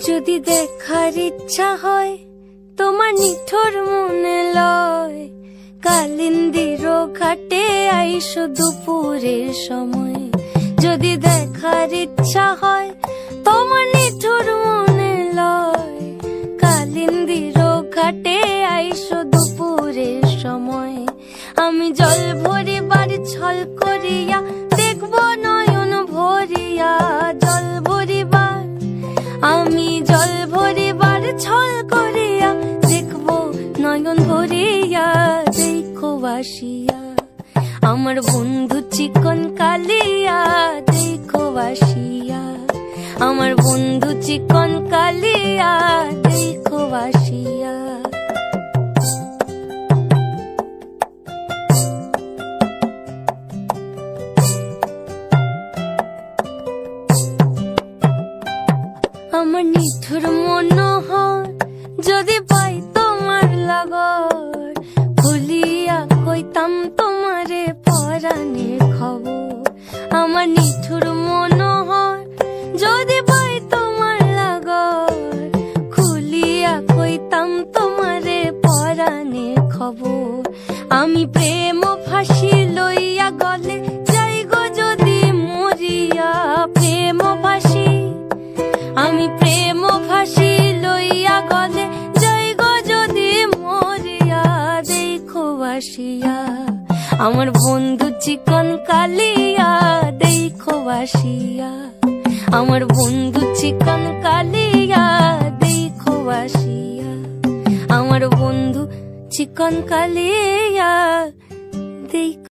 যদি দেখার ইচ্ছা হয় তোমার নিঠুর মনে লয়, কালিন্দির ঘাটে আইসো দুপুরের সময়। যদি দেখার ইচ্ছা হয় তোমার নিঠুর মনে লয়, কালিন্দির ঘাটে আইসো দুপুরের সময়। আমি জল ভরিবার ছল করিয়া দেখব নয়ন ভরিয়া, জল ভরিবার আমি জল ভরিবার ছল করিয়া দেখব নয়ন ভরিয়া। দেখো বাসিয়া আমার বন্ধু চিকন কালিয়া, দেখো বাসিয়া আমার বন্ধু চিকন কালিয়া, দেখো বাসিয়া। আমার নিঠুর মনোহর যদি পাই তোমার লাগর, ভুলিয়া কইতাম তোমারে পরাণের খবর। আমার নিঠুর মনোহর যদি পাই তোমার লাগর, খুলিয়া কইতাম তোমারে পরাণের খবর। আমি প্রেম ফাঁসি লইয়া গলে যাই গো যদি মরিয়া, প্রেম ফাঁসি আমি প্রেম ফাঁসি লইয়া গলে যাই গো যদি মরিয়া। দেখো বাসিয়া আমার বন্ধু চিকন কালিয়া, দেখো বাসিয়া আমার বন্ধু চিকন কালিয়া, দেখো বাসিয়া আমার বন্ধু চিকন কালিয়া, দেখো।